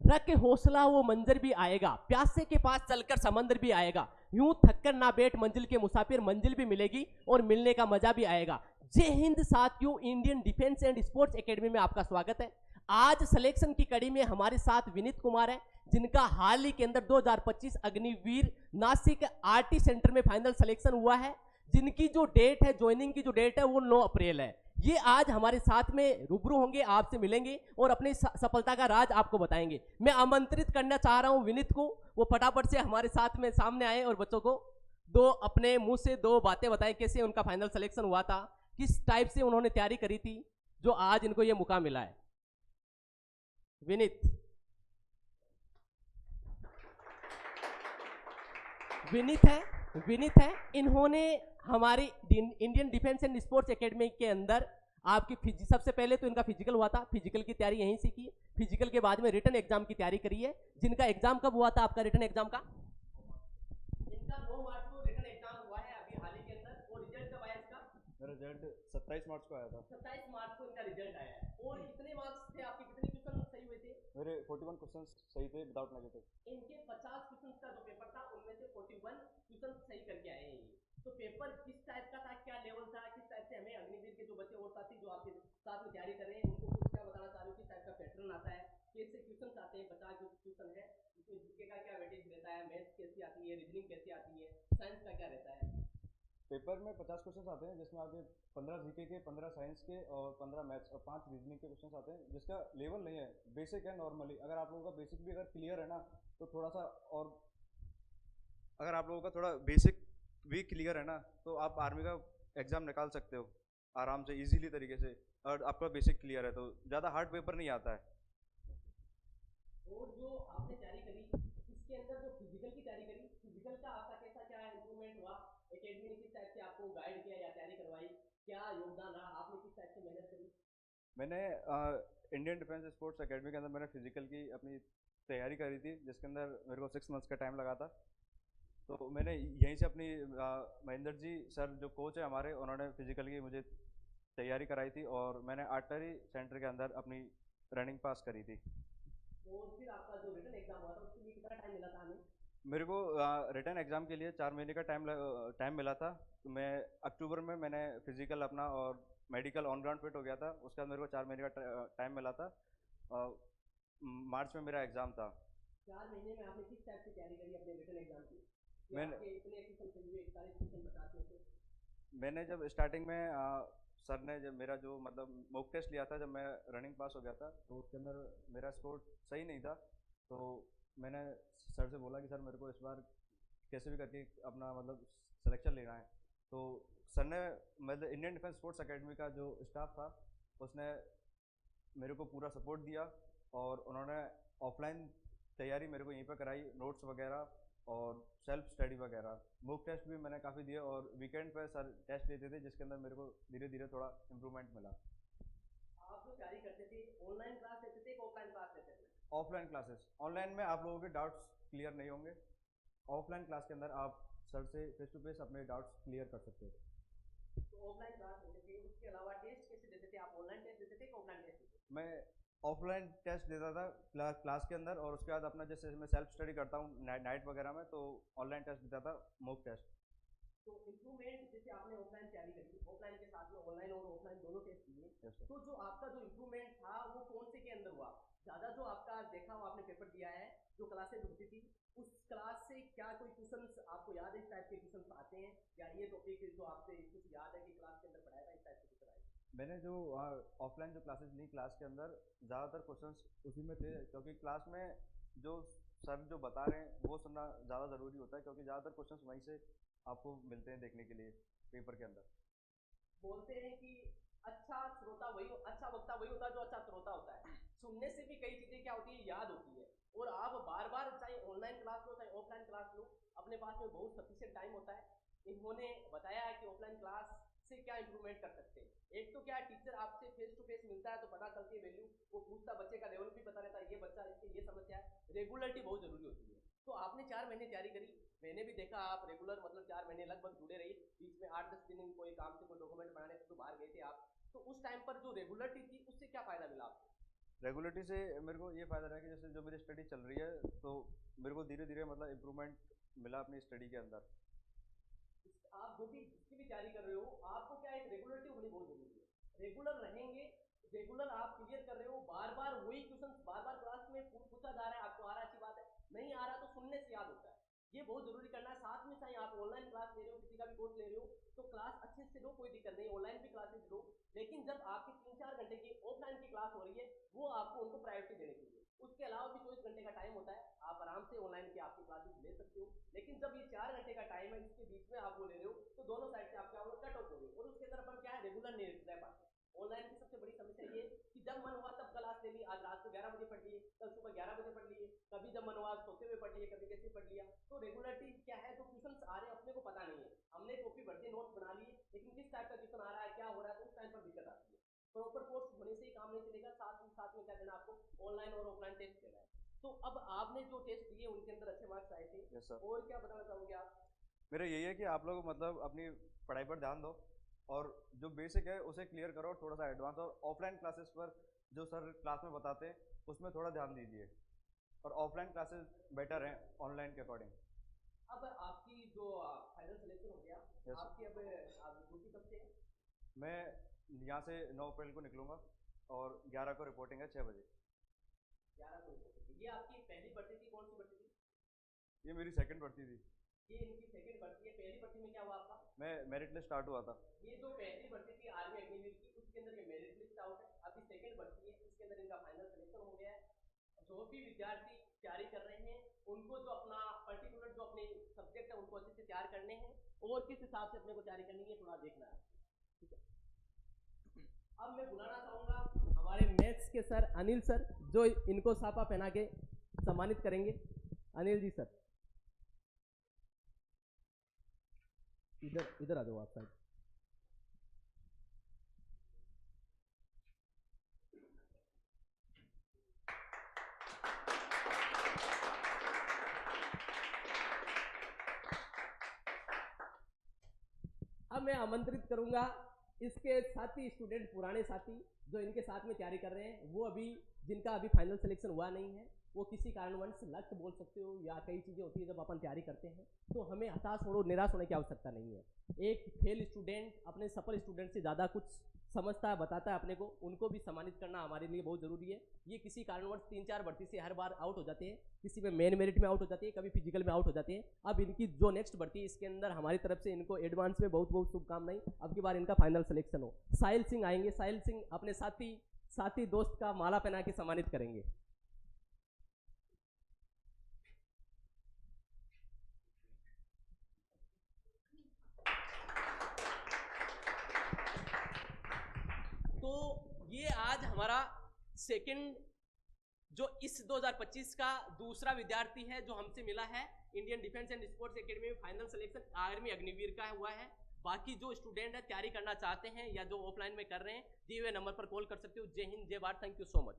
रख हौसला वो मंजर भी आएगा, प्यासे के पास चलकर समंदर भी आएगा, यूं थककर ना बैठ मंजिल के मुसाफिर, मंजिल भी मिलेगी और मिलने का मजा भी आएगा। जय हिंद साथियों, Indian defence and sports academy में आपका स्वागत है। आज सिलेक्शन की कड़ी में हमारे साथ विनीत कुमार है, जिनका हाल ही के अंदर 2025 अग्निवीर नासिक आरटी सेंटर में फाइनल सिलेक्शन हुआ है, जिनकी जो डेट है, ज्वाइनिंग की जो डेट है वो 9 अप्रैल है। ये आज हमारे साथ में रूबरू होंगे, आपसे मिलेंगे और अपनी सफलता का राज आपको बताएंगे। मैं आमंत्रित करना चाह रहा हूं विनीत को, वो फटाफट से हमारे साथ में सामने आए और बच्चों को दो अपने मुंह से दो बातें बताएं, कैसे उनका फाइनल सिलेक्शन हुआ था, किस टाइप से उन्होंने तैयारी करी थी, जो आज इनको ये मौका मिला है। विनीत विनीत है, इन्होंने हमारी Indian defence and sports academy के अंदर आपकी सबसे पहले तो इनका फिजिकल हुआ था, फिजिकल की तैयारी यहीं से की, फिजिकल के बाद में रिटन एग्जाम की तैयारी करी है, जिनका एग्जाम कब हुआ था आपका रिटन एग्जाम का? इनका 9 मार्च को रिटन एग्जाम हुआ है अभी हाल ही के अंदर। और रिजल्ट कब आया इसका? रिजल्ट 27 मार्च को आया था। 27 मार्च को इनका रिजल्ट आया है। और कितने मार्क्स थे आपके, कितने क्वेश्चन सही हुए थे? मेरे 41 क्वेश्चंस सही थे विदाउट नेगेटिव। इनके 50 क्वेश्चन का जो पेपर था उनमें से 41 क्वेश्चन सही करके आए हैं। तो पेपर किस टाइप का था, क्या लेवल था, किस टाइप से हमें अग्निवीर के जो बच्चे और साथी जो आपके साथ में तैयारी कर रहे हैं उनको कुछ क्या बताना चाह रहे हो, किस टाइप का पैटर्न आता है, कैसे क्वेश्चन आते हैं? 50 जो क्वेश्चन है उसमें जीके का क्या वेटेज रहता है, मैथ्स कैसी आती है, रीजनिंग कैसी आती है, साइंस का क्या रहता है? पेपर में 50 क्वेश्चंस आते हैं, जिसमें आपके 15 जीके के, 15 साइंस के और 15 मैथ्स और 5 रीजनिंग के क्वेश्चंस आते हैं, जिसका लेवल नहीं है, बेसिक है नॉर्मली। अगर आप लोगों का बेसिक भी अगर क्लियर है ना, तो थोड़ा सा और अगर आप लोगों का थोड़ा बेसिक भी क्लियर है ना, तो आप आर्मी का एग्जाम निकाल सकते हो आराम से, इजीली तरीके से। और आपका बेसिक क्लियर है तो ज़्यादा हार्ड पेपर नहीं आता है। और जो आपने तैयारी करी, इसके अंदर जो फिजिकल की तैयारी करी, फिजिकल का आपका कैसा क्या इंप्रूवमेंट हुआ? एकेडमी ने किस टाइप से आपको गाइड किया या तैयारी करवाई, क्या योगदान रहा, आपने किस टाइप से मेहनत करी? मैंने इंडियन डिफेंस स्पोर्ट्स एकेडमी के अंदर मैंने फिजिकल की अपनी तैयारी करी थी, जिसके अंदर मेरे को 6 मंथ्स का टाइम लगा था। तो मैंने यहीं से अपनी महेंद्र जी सर जो कोच है हमारे, उन्होंने फिजिकल की मुझे तैयारी कराई थी और मैंने आर्टरी सेंटर के अंदर अपनी रनिंग पास करी थी। और फिर आपका जो रिटन एग्जाम हुआ था उसके लिए कितना टाइम मिला था हमें? मेरे को रिटर्न एग्ज़ाम के लिए 4 महीने का टाइम मिला था। तो मैं अक्टूबर में मैंने फिजिकल अपना और मेडिकल ऑन ग्राउंड फिट हो गया था। उसके बाद मेरे को 4 महीने का टाइम मिला था। मार्च में मेरा एग्ज़ाम था। 4 महीने में आपने किस टाइप से तैयारी करी अपने रिटन एग्जाम की? मैंने आपके इतने क्वेश्चन सही हुए, 41 क्वेश्चन 50 में से? मैंने जब स्टार्टिंग में सर ने जब मेरा जो मतलब मॉक टेस्ट लिया था, जब मैं रनिंग पास हो गया था, तो उसके अंदर मेरा स्कोर सही नहीं था। तो मैंने सर से बोला कि सर मेरे को इस बार कैसे भी करके अपना मतलब सिलेक्शन लेना है। तो सर ने मतलब इंडियन डिफेंस स्पोर्ट्स एकेडमी का जो स्टाफ था उसने मेरे को पूरा सपोर्ट दिया और उन्होंने ऑफलाइन तैयारी मेरे को यहीं पर कराई, नोट्स वगैरह और सेल्फ स्टडी वगैरह। मॉक टेस्ट भी मैंने काफ़ी दिए और वीकेंड पे सर टेस्ट लेते थे, जिसके अंदर मेरे को धीरे धीरे थोड़ा इम्प्रूवमेंट मिला। आप जो तैयारी करते थे, ऑनलाइन क्लास लेते थे, ऑफलाइन क्लास लेते थे? Offline classes. ऑनलाइन में आप लोगों के डाउट्स क्लियर नहीं होंगे। ऑफलाइन क्लास के अंदर आप सर से फेस टू फेस अपने डाउट्स क्लियर कर सकते हो। तो ऑफलाइन क्लास लेते थे, उसके अलावा टेस्ट कैसे देते थे आप? ऑनलाइन टेस्ट देते थे कि ऑफलाइन टेस्ट देते थे? मैं ऑफलाइन टेस्ट देता था क्लास के अंदर, और उसके बाद अपना जैसे मैं सेल्फ स्टडी करता हूँ नाइट वगैरह में, तो ऑनलाइन टेस्ट देता था, मॉक टेस्ट। तो इम्प्रूवमेंट जैसे आपने ऑफलाइन तैयारी करी, ऑफलाइन के साथ में ऑनलाइन और ऑफलाइन दोनों टेस्ट दिए, तो जो आपका जो इम्प्रूवमेंट था वो कौन से के अंदर हुआ ज्यादा? जो आपका देखा हुआ आपने पेपर दिया है, जो क्लासेज होती थी, उस क्लास से क्या कोई क्वेश्चंस आपको याद है, इस टाइप के क्वेश्चंस आते हैं, या ये टॉपिक जो आपसे कुछ याद है कि क्लास के अंदर पढ़ाया था, इस टाइप के क्वेश्चन आए? मैंने जो ऑफलाइन जो क्लासेस ली, क्लास के अंदर ज़्यादातर क्वेश्चंस उसी में थे, क्योंकि क्लास में जो सर जो बता रहे हैं वो सुनना ज़्यादा ज़रूरी होता है, क्योंकि ज़्यादातर क्वेश्चंस वहीं से आपको मिलते हैं देखने के लिए पेपर के अंदर। बोलते हैं कि अच्छा श्रोता वही, अच्छा वक्ता वही होता है जो अच्छा श्रोता होता है। सुनने से भी कई चीजें क्या होती है, याद होती है। और आप बार बार चाहे ऑनलाइन क्लास लो चाहे ऑफलाइन क्लास लो, अपने पास में बहुत सफिशिएंट टाइम होता है। इन्होंने बताया है कि ऑफलाइन क्लास से क्या इंप्रूवमेंट कर सकते हैं। एक तो क्या टीचर आपसे फेस टू फेस मिलता है तो पता चलती है वैल्यू, वो पूछता, बच्चे का लेवल भी पता रहता है, ये बच्चा इसकी ये समस्या है। रेगुलरिटी बहुत जरूरी होती है। तो आपने 4 महीने तैयारी करी, मैंने भी देखा आप रेगुलर मतलब 4 महीने लगभग जुड़े रही, बीच में 8-10 दिन कोई काम से कोई डॉक्यूमेंट बनाने थे तो बाहर गए थे आप। तो उस टाइम पर जो रेगुलरिटी थी उससे क्या फायदा मिला आपको? रेगुलरिटी से मेरे को ये फ़ायदा रहा कि जैसे जो मेरी स्टडी चल रही है तो मेरे को धीरे धीरे मतलब इम्प्रूवमेंट मिला अपनी स्टडी के अंदर। आप जो भी जिसकी भी तैयारी कर रहे हो, आपको क्या एक रेगुलरिटी होनी बहुत जरूरी है। रेगुलर रहेंगे, रेगुलर आप क्लियर कर रहे हो, बार बार वही क्वेश्चन बार बार क्लास में पूछा जा रहा है, आपको आ रहा है अच्छी बात है, नहीं आ रहा तो सुनने से याद होता है, ये बहुत जरूरी करना है। साथ में चाहे आप ऑनलाइन क्लास ले रहे हो, किसी का भी कोर्स ले रहे हो, तो क्लास अच्छे से लो, कोई दिक्कत नहीं, ऑनलाइन भी क्लासेस लो, लेकिन जब आपकी 3-4 घंटे की ऑफलाइन की क्लास हो रही है, वो आपको उनको प्रायोरिटी देनी चाहिए। उसके अलावा भी 24 घंटे का टाइम होता है, आप आराम से ऑनलाइन की आपकी क्लासेस ले सकते हो, लेकिन जब ये 4 घंटे का टाइम है, इसके बीच में आप वो ले रहे हो, तो दोनों साइड से आप क्या होगा, कट ऑफ हो गई, और उसके अंदर अपन क्या है, रेगुलर नहीं रह पाते। ऑनलाइन की सबसे बड़ी समस्या ये कि जब मन हुआ तब क्लास ले ली, आज रात को 11 बजे पढ़ लिए, कल सुबह 11 बजे पढ़ लिए, कभी जब मन हुआ सोते हुए पढ़ लिए, कभी कैसे पढ़ लिया। तो रेगुलरिटी क्या है, तो क्वेश्चन आ रहे हैं अपने को पता नहीं है, हमने कॉपी भर के नोट्स बना लिए, लेकिन किस टाइप का क्वेश्चन आ रहा है, क्या हो रहा है, तो उस टाइम पर दिक्कत आती है। प्रॉपर कोर्स होने से ही काम नहीं चलेगा, साथ में क्या देना आपको, ऑनलाइन और ऑफलाइन टेस्ट देना है। तो अब आपने जो टेस्ट दिए उनके अंदर अच्छे मार्क्स आए थे, यस सर। और क्या बताना चाहोगे आप? मेरा यही है कि आप लोग मतलब अपनी पढ़ाई पर ध्यान दो और जो बेसिक है उसे क्लियर करो, थोड़ा सा एडवांस, और ऑफलाइन क्लासेस पर जो सर क्लास में बताते हैं उसमें थोड़ा ध्यान दीजिए, और ऑफलाइन क्लासेस बेटर हैं ऑनलाइन के अकॉर्डिंग। अब आपकी जो फाइनल सिलेक्शन हो गया, Yes, sir. आपकी अब आप ड्यूटी कब से है? मैं यहाँ से 9 अप्रैल को निकलूँगा और 11 को रिपोर्टिंग है 6 बजे। 11 को report होगी। ये आपकी पहली भर्ती थी, कौन सी भर्ती थी? ये मेरी सेकंड भर्ती थी। ये इनकी सेकंड भर्ती है। पहली भर्ती में क्या हुआ आपका? मैं मेरिट लिस्ट स्टार्ट हुआ था। ये जो पहली भर्ती थी आर्मी अग्निवीर की, उसके अंदर ये मेरिट लिस्ट आउट है। अभी सेकंड भर्ती है, इसके अंदर इनका फाइनल सिलेक्शन हो गया है। जो भी विद्यार्थी तैयारी कर रहे हैं, उनको जो अपना पर्टिकुलर जो अपने सब्जेक्ट है उनको अच्छे से तैयार करने हैं, और किस हिसाब से अपने को तैयारी करनी है थोड़ा देखना है, ठीक है। अब मैं बुलाना चाहूंगा हमारे मैथ्स के सर अनिल सर, जो इनको साफा पहना के सम्मानित करेंगे। अनिल जी सर, इधर इधर आ जाओ आप साइड। अब मैं आमंत्रित करूंगा इसके साथी स्टूडेंट, पुराने साथी जो इनके साथ में तैयारी कर रहे हैं, वो अभी जिनका अभी फाइनल सिलेक्शन हुआ नहीं है, वो किसी कारणवश लक बोल सकते हो, या कई चीज़ें होती है जब अपन तैयारी करते हैं, तो हमें हताश और निराश होने की आवश्यकता नहीं है। एक फेल स्टूडेंट अपने सफल स्टूडेंट से ज़्यादा कुछ समझता है, बताता है अपने को, उनको भी सम्मानित करना हमारे लिए बहुत ज़रूरी है। ये किसी कारणवश 3-4 भर्ती से हर बार आउट हो जाते हैं, किसी में मेन मेरिट में आउट हो जाती है, कभी फिजिकल में आउट हो जाते हैं। अब इनकी जो नेक्स्ट भर्ती है, इसके अंदर हमारी तरफ से इनको एडवांस में बहुत बहुत शुभकामनाएं। अब की बार इनका फाइनल सिलेक्शन हो। साहिल सिंह आएंगे, साहिल सिंह अपने साथी दोस्त का माला पहना के सम्मानित करेंगे। तो ये आज हमारा सेकंड जो इस 2025 का दूसरा विद्यार्थी है जो हमसे मिला है, Indian defence and sports academy में फाइनल सिलेक्शन आर्मी अग्निवीर का हुआ है। बाकी जो स्टूडेंट है तैयारी करना चाहते हैं या जो ऑफलाइन में कर रहे हैं, दिए हुए नंबर पर कॉल कर सकते हो। जय हिंद, जय Bharat, thank you so much.